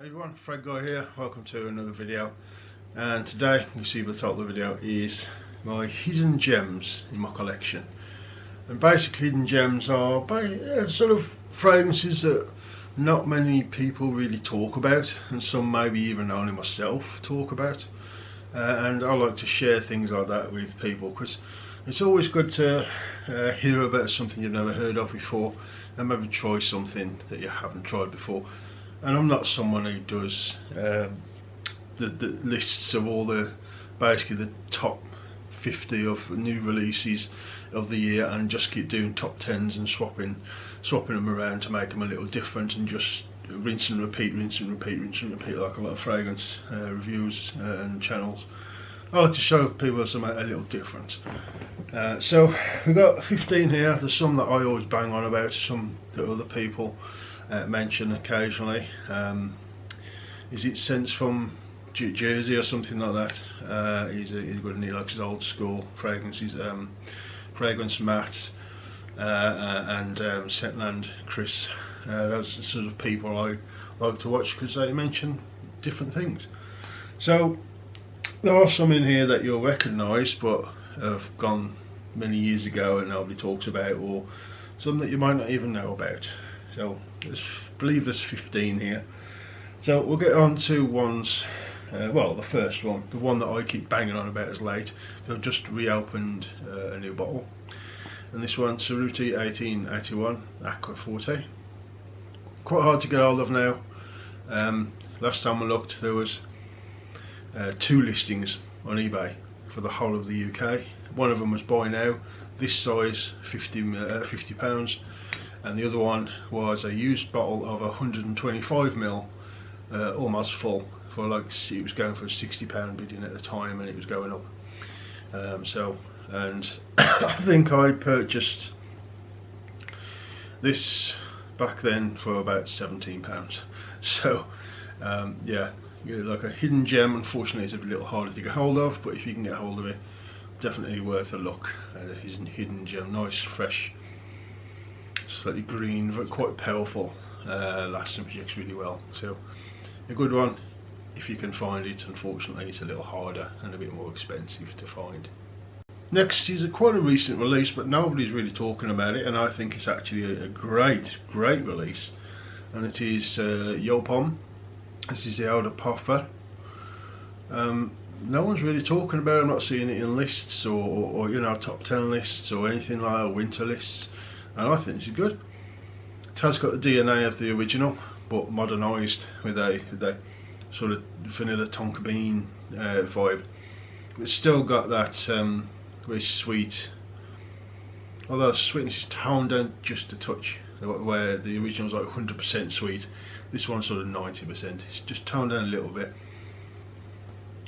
Hey everyone, Fred Guy here, welcome to another video. And today, you see the title of the video is my hidden gems in my collection. And basically hidden gems are sort of fragrances that not many people really talk about, and some maybe even only myself talk about. And I like to share things like that with people because it's always good to hear about something you've never heard of before and maybe try something that you haven't tried before. And I'm not someone who does the lists of all basically the top 50 of new releases of the year and just keep doing top 10s and swapping them around to make them a little different and just rinse and repeat like a lot of fragrance reviews and channels. I like to show people something a little different. So we've got 15 here. There's some that I always bang on about, some that other people mention occasionally. Is it scents from Jersey or something like that? He's good and he likes his old school fragrances, Fragrance Matt and Scentland Chris. Those are the sort of people I like to watch because they mention different things. So there are some in here that you'll recognise but have gone many years ago and nobody talks about, or some that you might not even know about. So I believe there's 15 here. So we'll get on to ones, well, the first one, the one that I keep banging on about as late. I've just reopened a new bottle. And this one, Cerruti 1881 Aqua Forte. Quite hard to get hold of now. Last time I looked there was 2 listings on eBay for the whole of the UK. One of them was buy now, this size, £50. And the other one was a used bottle of 125ml, almost full, for like, it was going for a £60 bidding at the time and it was going up. And I think I purchased this back then for about £17. So yeah, like a hidden gem. Unfortunately it's a little harder to get hold of, but if you can get hold of it, definitely worth a look. A hidden gem, nice, fresh, slightly green, but quite powerful, lasts and projects really well. So a good one if you can find it. Unfortunately it's a little harder and a bit more expensive to find. Next is quite a recent release, but nobody's really talking about it, and I think it's actually a great release, and it is Yopom. This is the Outer Puffer. No one's really talking about it. I'm not seeing it in lists or you know, top 10 lists or anything like that, winter lists. And I think this is good. It has got the DNA of the original, but modernised with a sort of vanilla tonka bean vibe. It's still got that very sweet, although the sweetness is toned down just a touch, where the original was like 100% sweet. This one's sort of 90%. It's just toned down a little bit.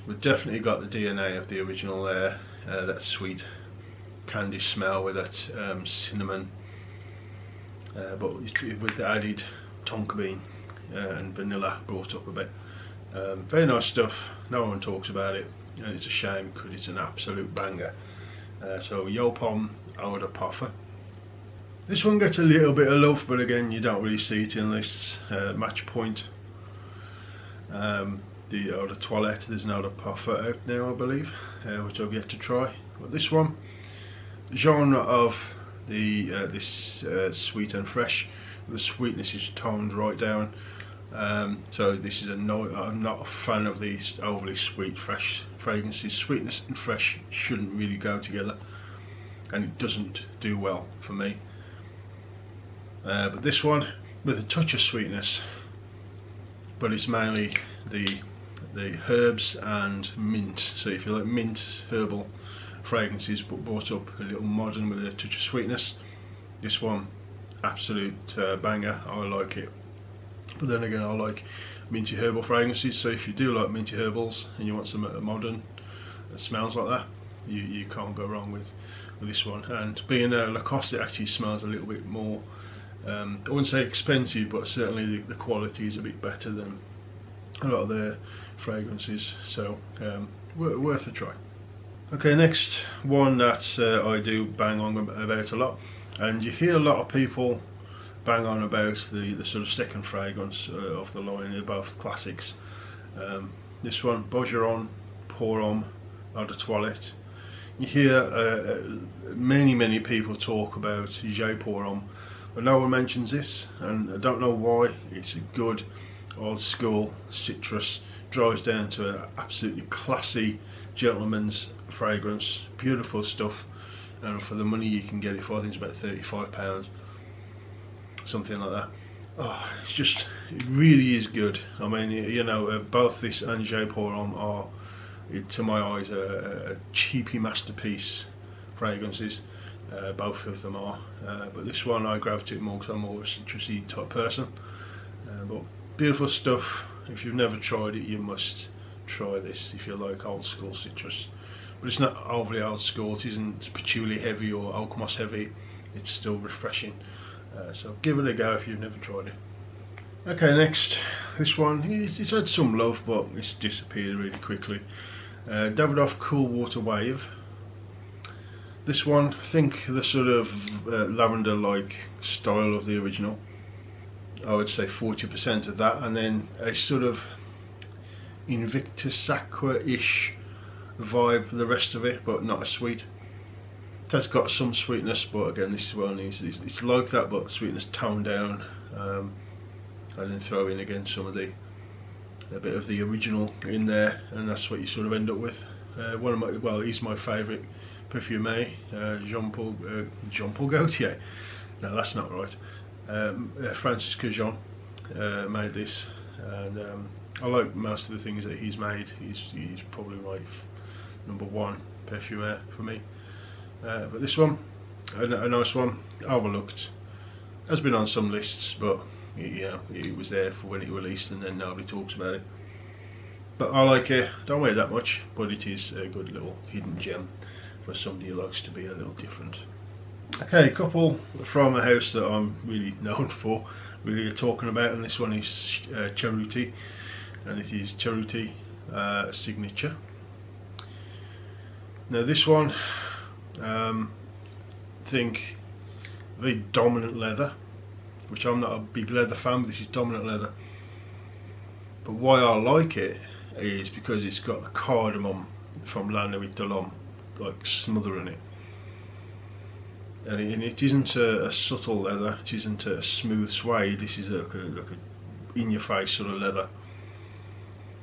We've definitely got the DNA of the original there, that sweet candy smell with that cinnamon. But with the added tonka bean and vanilla brought up a bit. Very nice stuff. No one talks about it, and it's a shame because it's an absolute banger. So Yopom Outer Puffer. This one gets a little bit of love, but again you don't really see it in lists. Match Point, the Outer Toilette. There's an Outer Puffer out now, I believe, which I've yet to try. But this one, the genre of this sweet and fresh, the sweetness is toned right down. So this is I'm not a fan of these overly sweet fresh fragrances. Sweetness and fresh shouldn't really go together, and it doesn't do well for me. But this one with a touch of sweetness, but it's mainly the herbs and mint. So if you like mint, herbal fragrances but brought up a little modern with a touch of sweetness, this one, absolute banger. I like it. But then again, I like minty herbal fragrances, so if you do like minty herbals and you want something modern that smells like that, you can't go wrong with this one. And being Lacoste, it actually smells a little bit more, I wouldn't say expensive, but certainly the quality is a bit better than a lot of their fragrances, so worth a try. Okay, next one that I do bang on about a lot, and you hear a lot of people bang on about the sort of second fragrance of the line. They're both classics. This one, Zoro Por On, Eau de Toilette. You hear many people talk about Zoro Por On, but no one mentions this, and I don't know why. It's a good old school citrus, dries down to an absolutely classy gentleman's fragrance, beautiful stuff, and for the money you can get it for, I think it's about £35, something like that. Oh, it really is good. I mean, you know, both this and Zoro Por On are, to my eyes, a cheapy masterpiece fragrances. Both of them are, but this one I gravitate more because I'm more a citrusy type person. But beautiful stuff. If you've never tried it, you must try this if you like old school citrus. But it's not overly old school. It isn't patchouli heavy or oak moss heavy. It's still refreshing. So give it a go if you've never tried it. Okay, next, this one, it's had some love, but it's disappeared really quickly. Davidoff Cool Water Wave. This one, think the sort of lavender-like style of the original. I would say 40% of that, and then a sort of Invictus Aqua-ish vibe for the rest of it, but not as sweet. It has got some sweetness, but again, this one it's like that, but sweetness toned down, and then throw in again some of a bit of the original in there, and that's what you sort of end up with. He's my favourite perfumer, Jean-Paul Gaultier. No, that's not right. Francis Cajon made this, and I like most of the things that he's made. He's probably my #1 perfumer for me. But this one, a nice one, overlooked, has been on some lists, but it was there for when it released, and then nobody talks about it. But I like it. Don't wear it that much, but it is a good little hidden gem for somebody who likes to be a little different. Okay, a couple from a house that I'm really known for, really talking about, and this one is Cerruti, and it is Cerruti Signature. Now this one, think very dominant leather, which I'm not a big leather fan, but this is dominant leather. But why I like it is because it's got the cardamom from Lana with Delhomme like smothering it, and it isn't a subtle leather, it isn't a smooth suede, this is like a in your face sort of leather.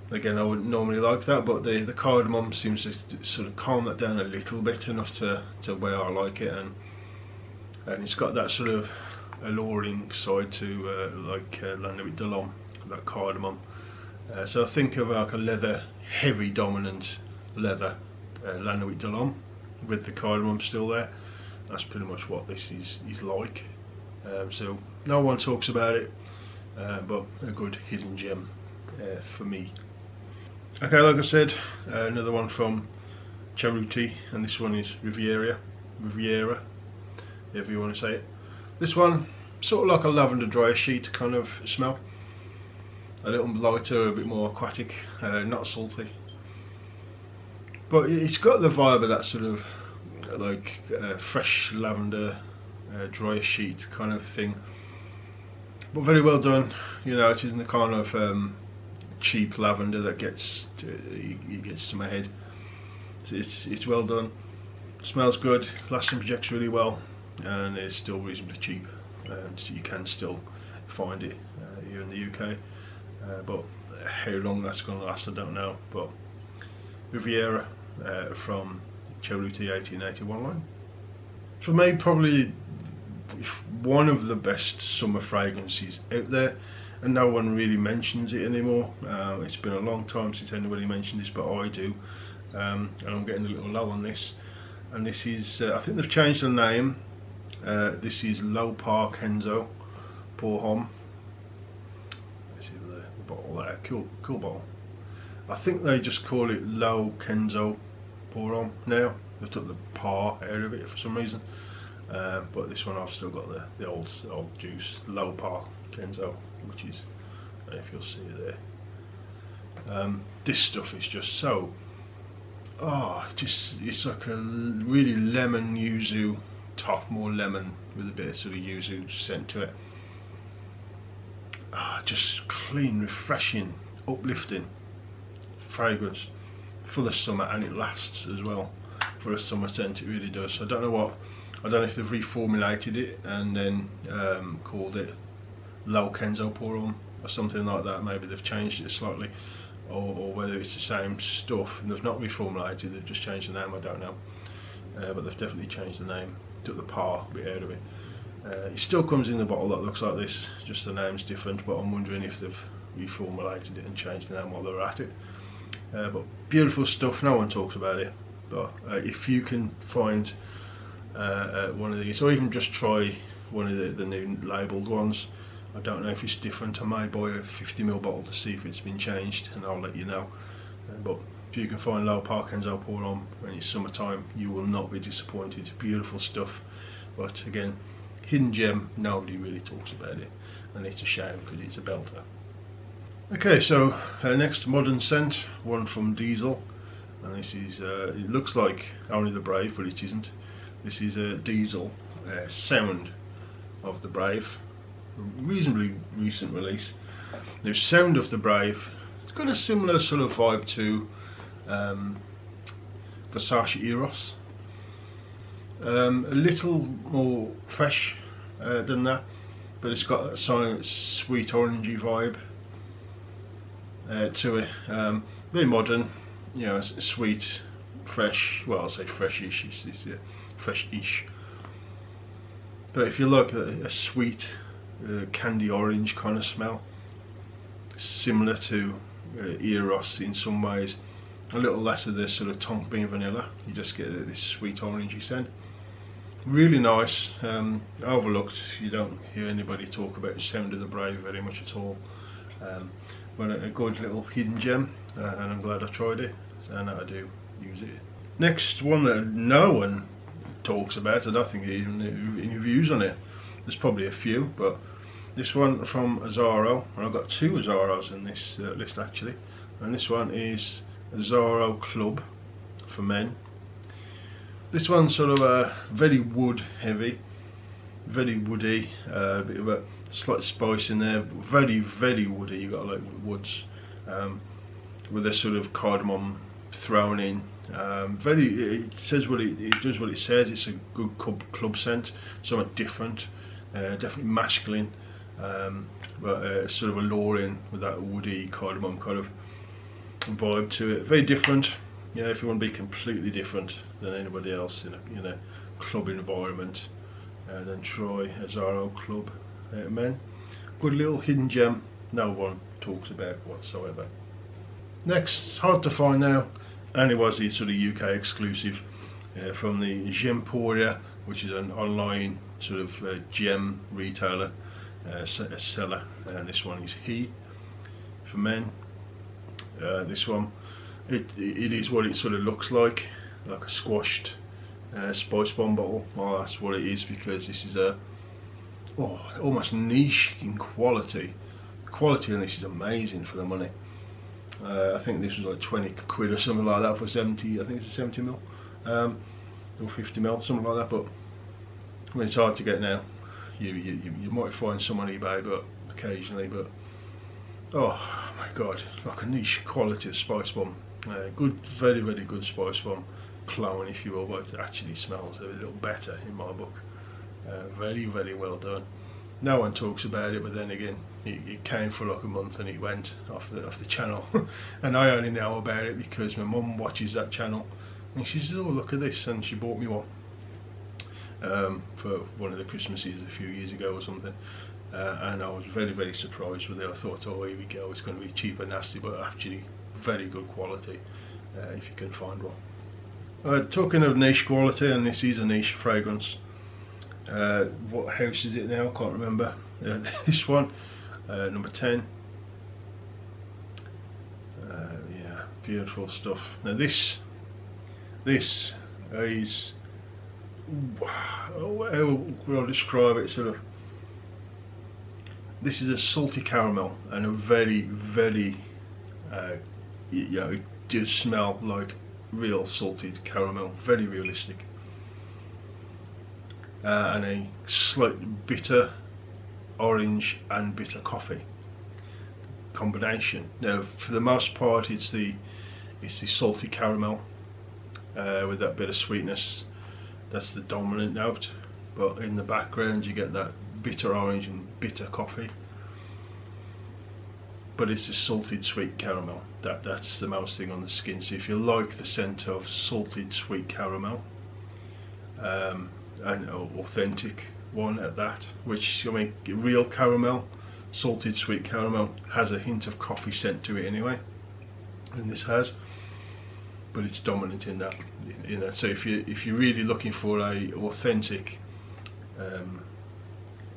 Again, I wouldn't normally like that, but the cardamom seems to sort of calm that down a little bit, enough to where I like it, and it's got that sort of alluring side to like Lana with Delhomme, that cardamom. So think of like a leather, heavy dominant leather, Lana with Delhomme, with the cardamom still there. That's pretty much what this is like. So no one talks about it, but a good hidden gem for me. Okay, like I said, another one from Cerruti, and this one is Riviera, however you want to say it. This one, sort of like a lavender dryer sheet kind of smell. A little lighter, a bit more aquatic, not salty. But it's got the vibe of that sort of like fresh lavender dryer sheet kind of thing. But very well done. You know, it isn't the kind of cheap lavender that gets to my head. It's well done. Smells good. Lasting projects really well, and it's still reasonably cheap. So you can still find it here in the UK. But how long that's going to last, I don't know. But Riviera from Cerruti 1881 line. For me, probably one of the best summer fragrances out there, and no one really mentions it anymore. It's been a long time since anybody mentioned this, but I do, and I'm getting a little low on this. And this is, I think they've changed the name. This is Zoro Por Kenzo Pour On. Let's see the bottle there, cool bottle. I think they just call it Zoro Kenzo Pour On now. They've took the par out of it for some reason. But this one I've still got the old juice, Zoro Por Kenzo, which is, if you'll see it there. This stuff is just so, it's like a really lemon yuzu top, more lemon with a bit of sort of yuzu scent to it. just clean, refreshing, uplifting fragrance for the summer, and it lasts as well for a summer scent. It really does. I don't know if they've reformulated it and then called it Low Kenzo Pour On or something like that. Maybe they've changed it slightly, or whether it's the same stuff and they've not reformulated, they've just changed the name. I don't know, but they've definitely changed the name, took the par bit out of it. It still comes in the bottle that looks like this, just the name's different, but I'm wondering if they've reformulated it and changed the name while they're at it. But beautiful stuff, no one talks about it, but if you can find one of these, or even just try one of the new labelled ones. I don't know if it's different. I may buy a 50ml bottle to see if it's been changed, and I'll let you know. But if you can find Low Par Kenzo Pour On when it's summertime, you will not be disappointed. Beautiful stuff, but again, hidden gem, nobody really talks about it, and it's a shame because it's a belter. Okay, so next modern scent, one from Diesel, and this is, it looks like Only the Brave, but it isn't. This is a Diesel Sound of the Brave, a reasonably recent release. The Sound of the Brave, it's got a similar sort of vibe to Versace Eros, a little more fresh than that, but it's got a sweet orangey vibe to it. Very modern, you know, sweet, fresh. Well, I'll say freshish. It's fresh-ish. But if you look at a sweet candy orange kind of smell, similar to Eros in some ways, a little less of this sort of tonka bean vanilla. You just get this sweet orangey scent. Really nice. Overlooked. You don't hear anybody talk about the Sound of the Brave very much at all. But a good little hidden gem, and I'm glad I tried it, and I do use it. Next one that no one talks about, I don't think even any views on it. There's probably a few, but this one from Zoro, and I've got two Zoros in this list actually, and this one is Zoro Club for men. This one's sort of a very wood heavy, very woody, a bit of a slight spice in there, very woody. You got like woods with a sort of cardamom thrown in. It says what it does what it says. It's a good club scent, somewhat different, definitely masculine, but sort of alluring with that woody cardamom kind of vibe to it. Very different. Yeah, if you want to be completely different than anybody else in a club environment, then try a Zoro Club Men. Good little hidden gem, no one talks about whatsoever. Next, hard to find now, and it was the sort of UK exclusive from the Gemporia, which is an online sort of gem retailer, seller, and this one is He for men. This one, it is what it sort of looks like a squashed spice bomb bottle. Well, that's what it is, because this is a almost niche in quality. The quality on this is amazing for the money. I think this was like 20 quid or something like that for 70, I think it's a 70ml, or 50ml, something like that. But I mean, it's hard to get now. You might find some on eBay, but occasionally, but oh my god, like a niche quality of spice bomb. Good, very good spice bomb clone, if you will, but it actually smells a little better in my book. Very well done. No one talks about it, but then again, it came for like a month and it went off the channel. And I only know about it because my mum watches that channel, and she says, "Oh, look at this," and she bought me one for one of the Christmases a few years ago or something. And I was very surprised with it. I thought, oh, here we go, it's going to be cheap and nasty, but actually very good quality if you can find one. Talking of niche quality, and this is a niche fragrance. What house is it now? I can't remember. This one, number 10. Yeah, beautiful stuff. Now this is, how will I describe it? Sort of, this is a salty caramel, and a very you know, it does smell like real salted caramel, very realistic. And a slight bitter orange and bitter coffee. combination. Now, for the most part, it's the salty caramel with that bit of sweetness. That's the dominant note. But in the background, you get that bitter orange and bitter coffee. But it's a salted sweet caramel. That's the most thing on the skin. So if you like the scent of salted sweet caramel, an authentic one at that, which, I mean, real caramel, salted sweet caramel has a hint of coffee scent to it anyway, and this has, but it's dominant in that. So if you're really looking for a authentic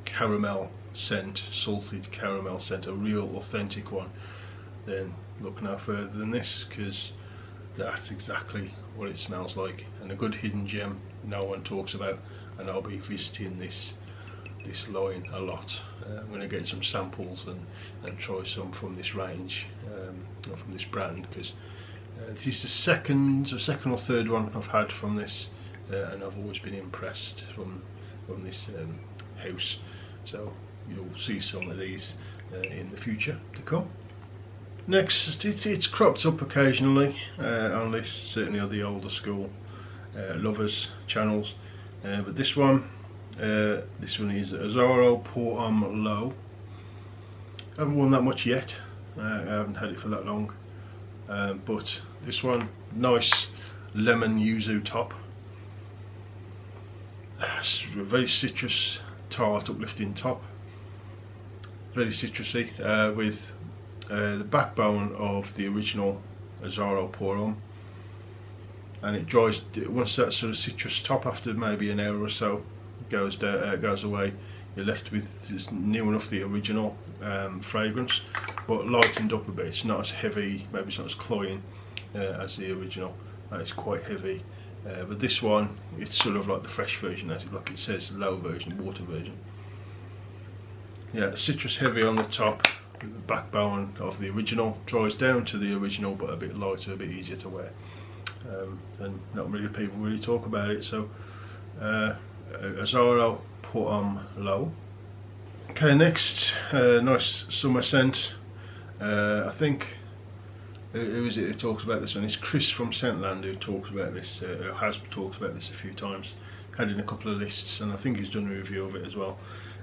caramel scent, salted caramel scent, a real authentic one, then look no further than this, because that's exactly what it smells like, and a good hidden gem no one talks about. And I'll be visiting this line a lot. I'm going to get some samples and try some from this range, or from this brand, because this is the second or third one I've had from this, and I've always been impressed from this house. So you'll see some of these in the future to come. Next, it's cropped up occasionally on this, certainly on the older school lovers channels, but this one is Zoro Por On low. I haven't worn that much yet. I haven't had it for that long, but this one, nice lemon yuzu top. It's a very citrus, tart, uplifting top. Very citrusy, with the backbone of the original Zoro Por On, and it dries once that sort of citrus top, after maybe an hour or so, goes away. You're left with just near enough the original fragrance, but lightened up a bit. It's not as heavy, maybe it's not as cloying as the original. It's quite heavy, but this one, it's sort of like the fresh version, like it says, low version, water version. Yeah, citrus heavy on the top, with the backbone of the original, dries down to the original, but a bit lighter, a bit easier to wear. And not many people really talk about it. So a Zoro Por On low. Okay, next, nice summer scent. I think who is it who talks about this one? It's Chris from Scentland who talks about this, has talked about this a few times. Had it in a couple of lists, and I think he's done a review of it as well.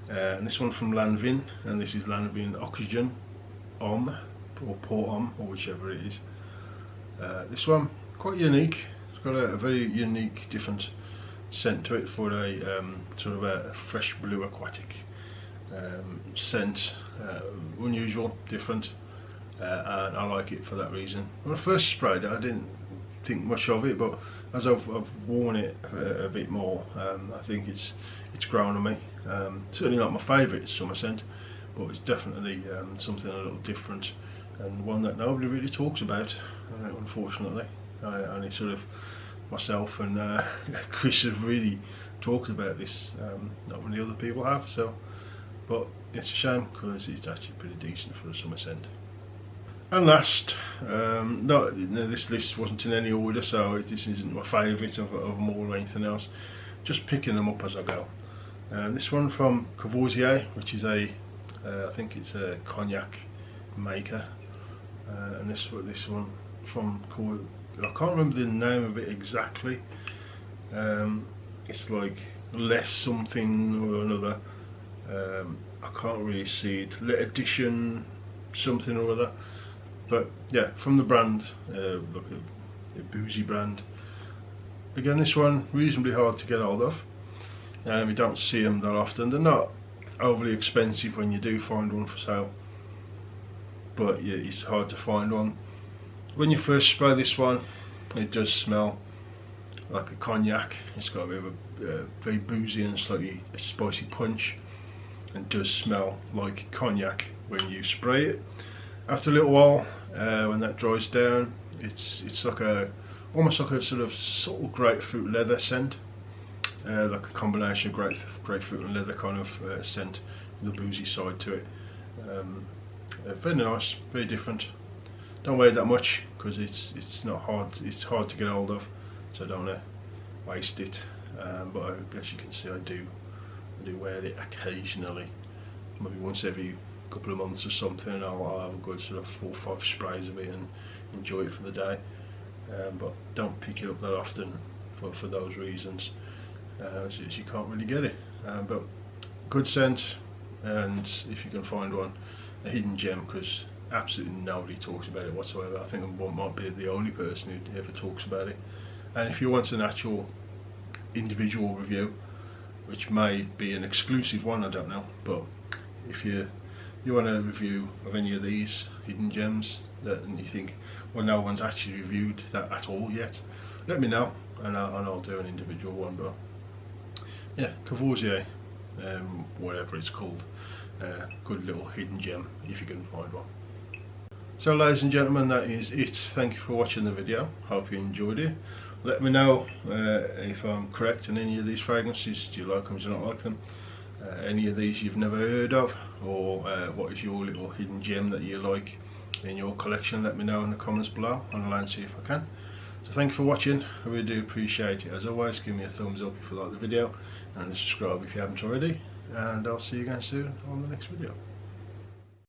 And this one from Lanvin, and this is Lanvin Oxygen Om, or Pour On, or whichever it is. This one, quite unique. It's got a very unique, different scent to it for a sort of a fresh blue aquatic scent. Unusual, different, and I like it for that reason. When I first sprayed it, I didn't think much of it, but as I've worn it a bit more, I think it's grown on me. Certainly not my favourite summer scent, but it's definitely something a little different, and one that nobody really talks about, unfortunately. Only sort of myself and Chris have really talked about this. Not many other people have, so, but it's a shame, because it's actually pretty decent for a summer scent. And last, no, this list wasn't in any order, so this isn't my favourite of them all or anything else. Just picking them up as I go. This one from Cavalier, which is I think it's a cognac maker, and this one from, I can't remember the name of it exactly. It's like less something or another. I can't really see it. Let Edition something or other. But yeah, from the brand, look, a boozy brand. Again, this one reasonably hard to get hold of. You don't see them that often. They're not overly expensive when you do find one for sale, but yeah, it's hard to find one. When you first spray this one, it does smell like a cognac. It's got a bit of a very boozy and slightly spicy punch, and does smell like cognac when you spray it. After a little while, when that dries down, it's like almost like a sort of subtle grapefruit leather scent, like a combination of grapefruit and leather kind of scent, with a boozy side to it. Very nice, very different. Don't wear it that much, because it's not hard. It's hard to get hold of, so I don't want to waste it. But I guess you can see I do wear it occasionally, maybe once every couple of months or something, I'll have a good sort of 4 or 5 sprays of it and enjoy it for the day. But don't pick it up that often for those reasons, as you can't really get it. But good scent, and if you can find one, a hidden gem, because absolutely nobody talks about it whatsoever. I think I might be the only person who ever talks about it. And if you want an actual individual review, which may be an exclusive one, I don't know, but if you want a review of any of these hidden gems and you think, well, no one's actually reviewed that at all yet, let me know, and I'll do an individual one. But yeah, Cavalier, whatever it's called, good little hidden gem if you can find one. So ladies and gentlemen, that is it. Thank you for watching the video. Hope you enjoyed it. Let me know if I'm correct in any of these fragrances. Do you like them, do you not like them? Any of these you've never heard of, or what is your little hidden gem that you like in your collection? Let me know in the comments below, and I'll answer if I can. So thank you for watching. I really do appreciate it. As always, give me a thumbs up if you like the video, and subscribe if you haven't already, and I'll see you again soon on the next video.